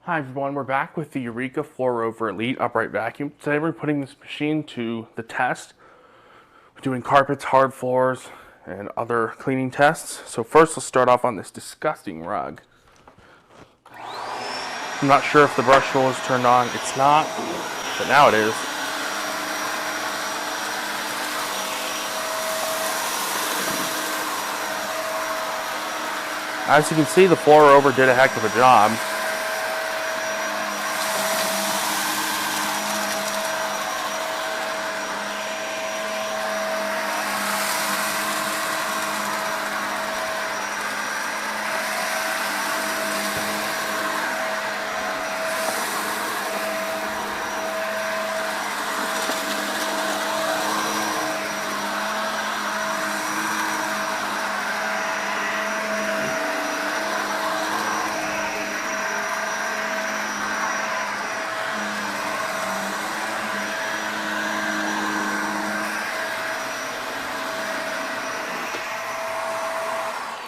Hi everyone, we're back with the Eureka Rover Elite Upright Vacuum. Today we're putting this machine to the test. We're doing carpets, hard floors, and other cleaning tests. So first let's start off on this disgusting rug. I'm not sure if the brush tool is turned on. It's not, but now it is. As you can see, the Rover did a heck of a job.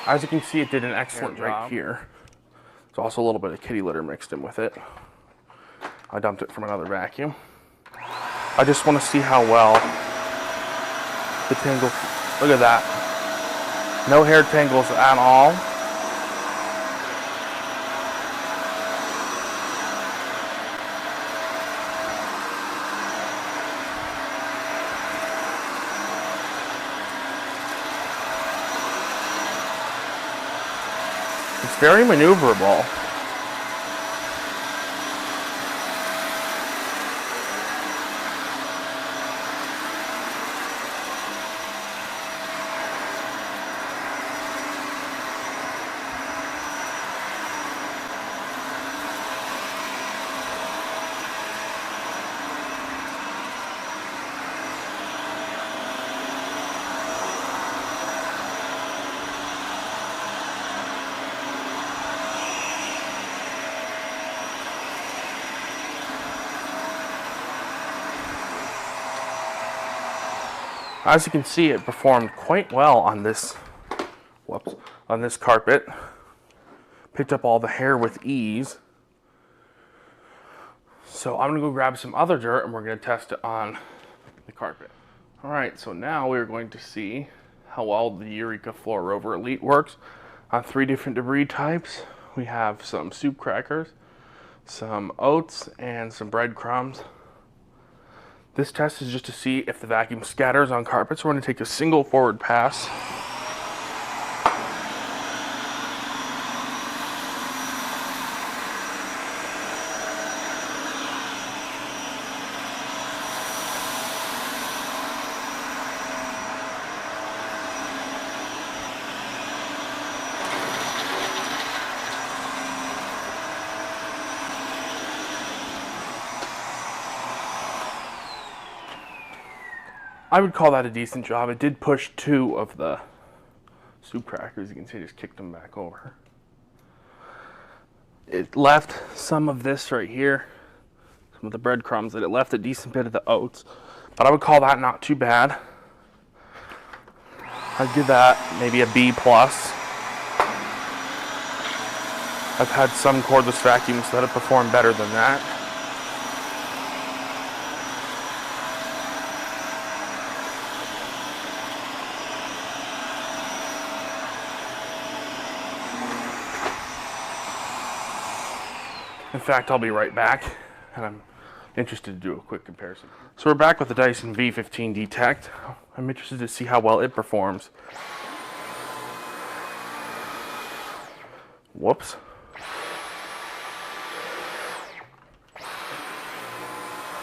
As you can see, it did an excellent job right here. There's also a little bit of kitty litter mixed in with it. I dumped it from another vacuum. I just want to see how well the tangle, look at that. No hair tangles at all. It's very maneuverable. As you can see, it performed quite well on this, on this carpet. Picked up all the hair with ease. So I'm gonna go grab some other dirt and we're gonna test it on the carpet. All right, so now we're going to see how well the Eureka Rover Elite works on 3 different debris types. We have some soup crackers, some oats, and some breadcrumbs. This test is just to see if the vacuum scatters on carpets. We're going to take a single forward pass. I would call that a decent job. It did push 2 of the soup crackers. You can see I just kicked them back over. It left some of this right here, some of the breadcrumbs, and it left a decent bit of the oats. But I would call that not too bad. I'd give that maybe a B+. I've had some cordless vacuums that have performed better than that. In fact, I'll be right back, and I'm interested to do a quick comparison. So we're back with the Dyson V15 Detect. I'm interested to see how well it performs. Whoops.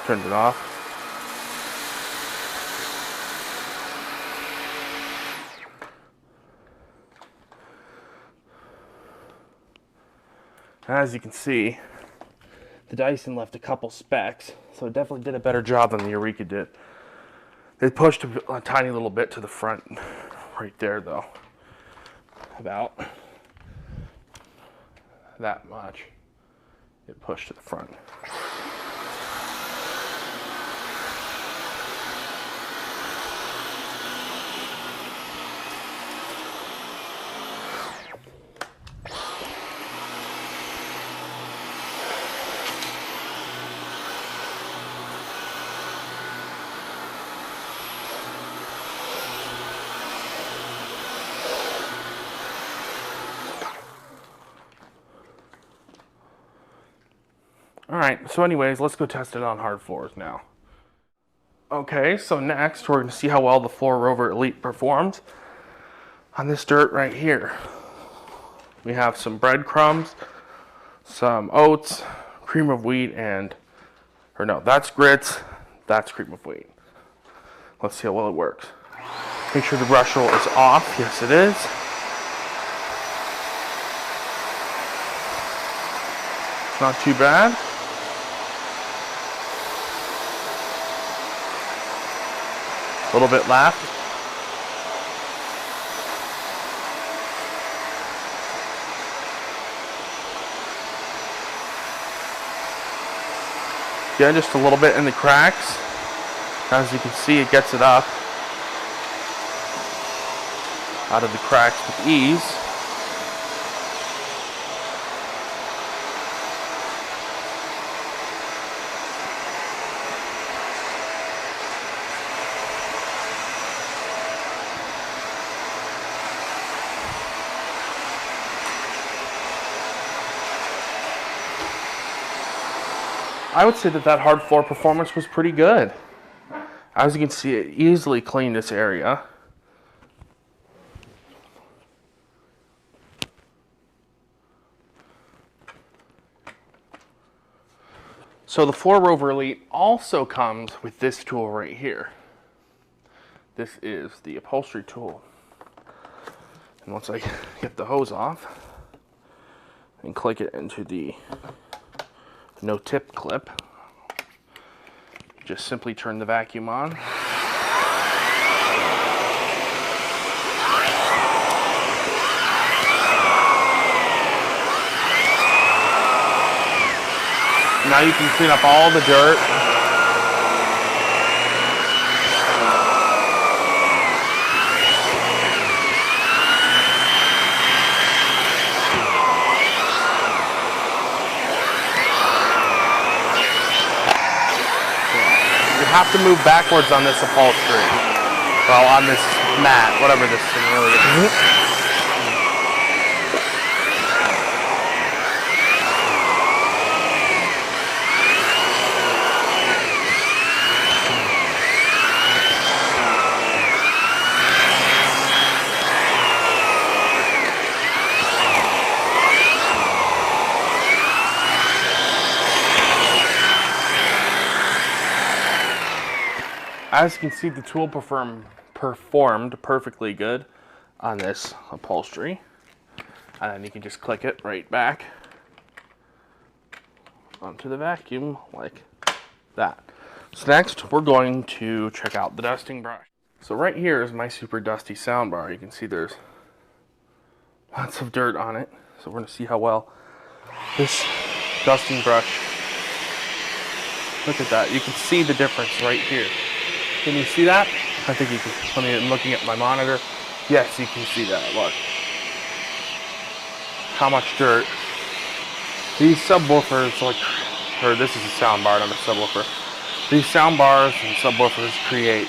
Turned it off. As you can see, the Dyson left a couple specks, so it definitely did a better job than the Eureka did. It pushed a tiny little bit to the front right there, though. About that much. It pushed to the front. Alright, so anyways, let's go test it on hard floors now. Okay, so next we're going to see how well the Floor Rover Elite performs on this dirt right here. We have some breadcrumbs, some oats, cream of wheat, or no, that's grits, that's cream of wheat. Let's see how well it works. Make sure the brush roll is off. Yes, it is. Not too bad. A little bit left. Again, just a little bit in the cracks. As you can see, it gets it up out of the cracks with ease. I would say that hard floor performance was pretty good. As you can see, it easily cleaned this area. So the Floor Rover Elite also comes with this tool right here. This is the upholstery tool. And once I get the hose off and click it into the no tip clip, just simply turn the vacuum on. Now you can clean up all the dirt. You have to move backwards on this upholstery. Well, on this mat, whatever this thing really is. As you can see, the tool performed perfectly good on this upholstery. And then you can just click it right back onto the vacuum like that. So next, we're going to check out the dusting brush. So right here is my super dusty soundbar. You can see there's lots of dirt on it. So we're going to see how well this dusting brush, look at that. You can see the difference right here. Can you see that? I think you can. I'm looking at my monitor. Yes, you can see that. Look. How much dirt. These subwoofers, or this is a soundbar, not a subwoofer. These soundbars and subwoofers create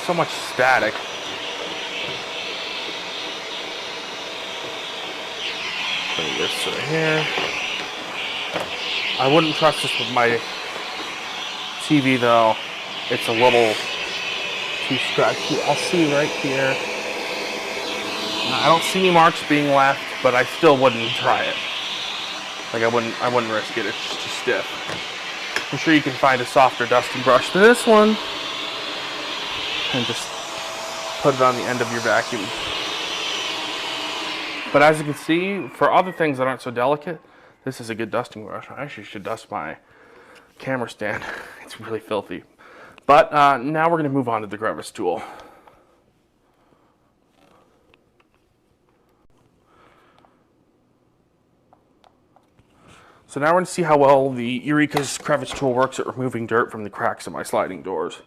so much static. Put this right here. I wouldn't trust this with my TV though. It's a little too scratchy. I'll see right here. I don't see any marks being left, but I still wouldn't try it. Like I wouldn't risk it. It's just too stiff. I'm sure you can find a softer dusting brush than this one, and just put it on the end of your vacuum. But as you can see, for other things that aren't so delicate, this is a good dusting brush. I actually should dust my camera stand. It's really filthy. But now we're going to move on to the crevice tool. So now we're going to see how well the Eureka's crevice tool works at removing dirt from the cracks of my sliding doors.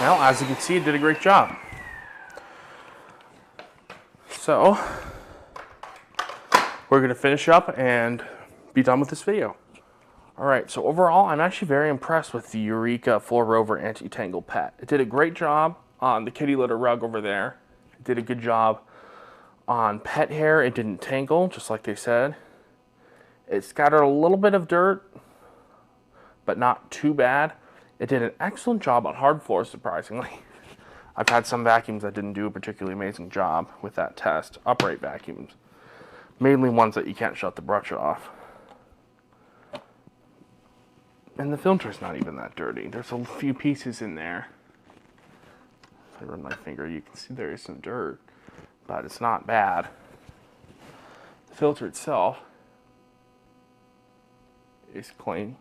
Well, as you can see, it did a great job. So, we're we're going to finish up and be done with this video. Alright, so overall, I'm actually very impressed with the Eureka Floor Rover Anti-Tangle Pet. It did a great job on the kitty litter rug over there. It did a good job on pet hair. It didn't tangle, just like they said. It scattered a little bit of dirt, but not too bad. It did an excellent job on hard floors, surprisingly. I've had some vacuums that didn't do a particularly amazing job with that test. Upright vacuums. Mainly ones that you can't shut the brush off. And the filter's not even that dirty. There's a few pieces in there. If I run my finger, you can see there is some dirt, but it's not bad. The filter itself is clean.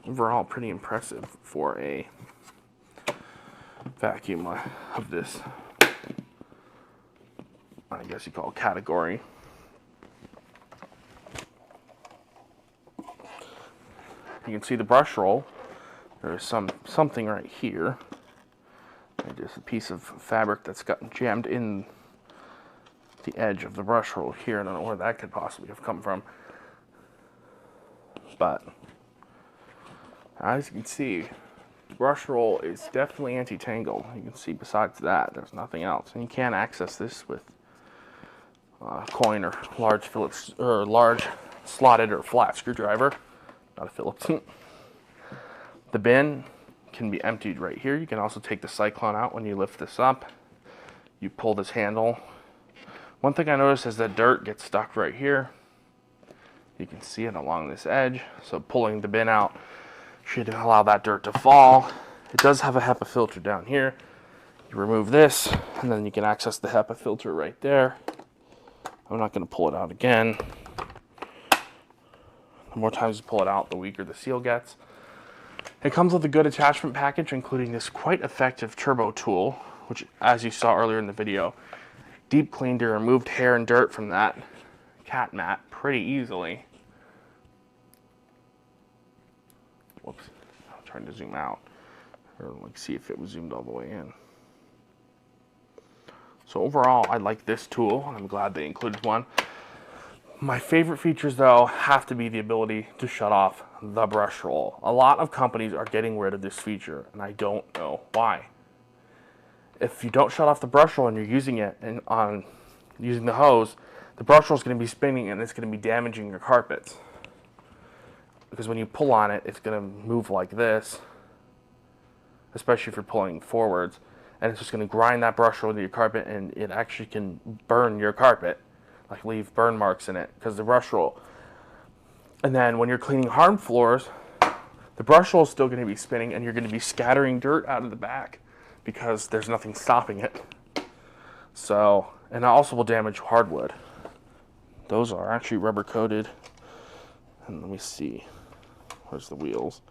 Overall, pretty impressive for a vacuum of this, I guess you call it, category. You can see the brush roll. There's something right here. There's a piece of fabric that's gotten jammed in the edge of the brush roll here. I don't know where that could possibly have come from. But as you can see, the brush roll is definitely anti-tangle. You can see besides that, there's nothing else. And you can access this with a coin or large Phillips, or large slotted or flat screwdriver. Not a Phillips. The bin can be emptied right here. You can also take the cyclone out when you lift this up. You pull this handle. One thing I noticed is that dirt gets stuck right here. You can see it along this edge. So pulling the bin out should allow that dirt to fall. It does have a HEPA filter down here. You remove this, and then you can access the HEPA filter right there. I'm not going to pull it out again. The more times you pull it out, the weaker the seal gets. It comes with a good attachment package, including this quite effective turbo tool, which, as you saw earlier in the video, deep cleaned and removed hair and dirt from that cat mat pretty easily. Whoops, I'm trying to zoom out, or like see if it was zoomed all the way in. So overall, I like this tool, and I'm glad they included one. My favorite features, though, have to be the ability to shut off the brush roll. A lot of companies are getting rid of this feature, and I don't know why. If you don't shut off the brush roll and you're using it using the hose, the brush roll is going to be spinning and it's going to be damaging your carpets. Because when you pull on it, it's going to move like this, especially if you're pulling forwards, and it's just going to grind that brush roll into your carpet, and it actually can burn your carpet. Like leave burn marks in it because the brush roll. And then when you're cleaning hard floors, the brush roll is still going to be spinning and you're going to be scattering dirt out of the back because there's nothing stopping it. So, and it also will damage hardwood. Those are actually rubber coated. And let me see. Where's the wheels?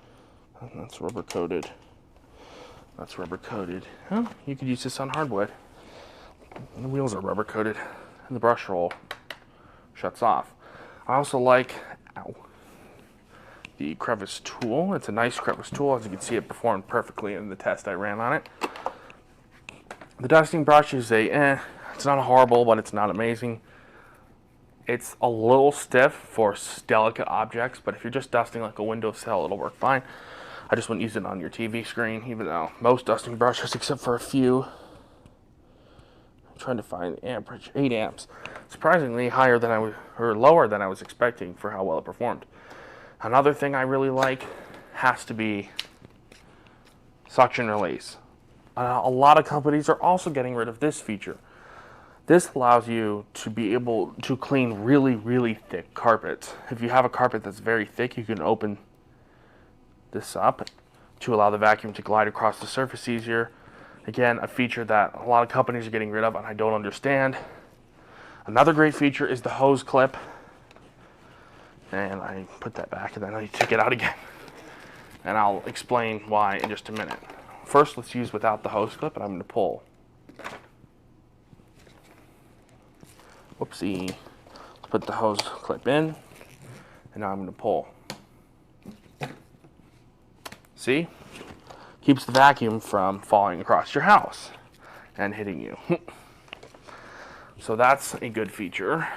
That's rubber coated. That's rubber coated. Oh, you could use this on hardwood. And the wheels are rubber coated. And the brush roll shuts off. I also like the crevice tool. It's a nice crevice tool. As you can see, it performed perfectly in the test I ran on it. The dusting brush is it's not horrible, but it's not amazing. It's a little stiff for delicate objects, but if you're just dusting like a windowsill, it'll work fine. I just wouldn't use it on your TV screen, even though most dusting brushes, except for a few, I'm trying to find amperage, 8 amps. Surprisingly higher than lower than I was expecting for how well it performed. Another thing I really like has to be suction release. A lot of companies are also getting rid of this feature. This allows you to be able to clean really, really thick carpets. If you have a carpet that's very thick, you can open this up to allow the vacuum to glide across the surface easier. Again, a feature that a lot of companies are getting rid of and I don't understand. Another great feature is the hose clip. And I put that back and then I take it out again. And I'll explain why in just a minute. First, let's use without the hose clip, and I'm going to pull. Whoopsie. Let's put the hose clip in, and now I'm going to pull. See? Keeps the vacuum from falling across your house and hitting you. So that's a good feature.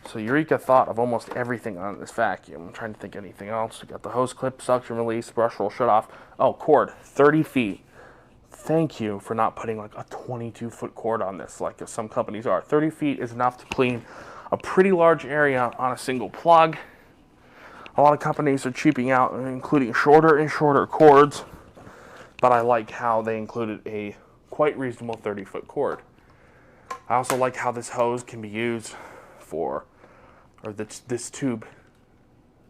So Eureka thought of almost everything on this vacuum. I'm trying to think of anything else. We got the hose clip, suction release, brush roll, shut off. Oh, cord, 30 feet. Thank you for not putting like a 22-foot cord on this like some companies are. 30 feet is enough to clean a pretty large area on a single plug. A lot of companies are cheaping out and including shorter and shorter cords, but I like how they included a quite reasonable 30-foot cord. I also like how this hose can be used for, or this tube,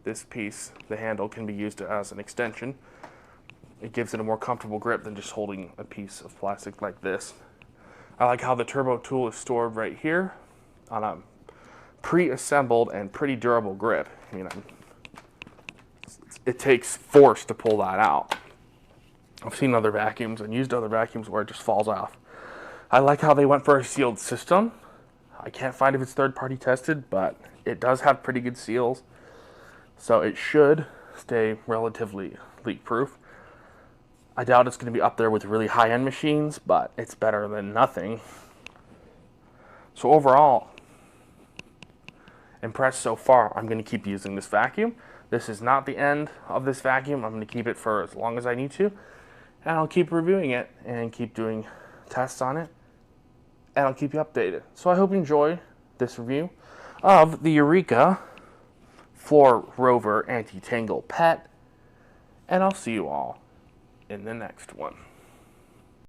this piece, the handle can be used as an extension. It gives it a more comfortable grip than just holding a piece of plastic like this. I like how the turbo tool is stored right here on a pre-assembled and pretty durable grip. You know, it takes force to pull that out. I've seen other vacuums and used other vacuums where it just falls off. I like how they went for a sealed system. I can't find if it's third-party tested, but it does have pretty good seals, so it should stay relatively leak-proof. I doubt it's going to be up there with really high-end machines, but it's better than nothing. So overall, impressed so far. I'm going to keep using this vacuum. This is not the end of this vacuum. I'm going to keep it for as long as I need to, and I'll keep reviewing it and keep doing tests on it, and I'll keep you updated. So I hope you enjoy this review of the Eureka Floor Rover Anti-Tangle Pet, and I'll see you all in the next one.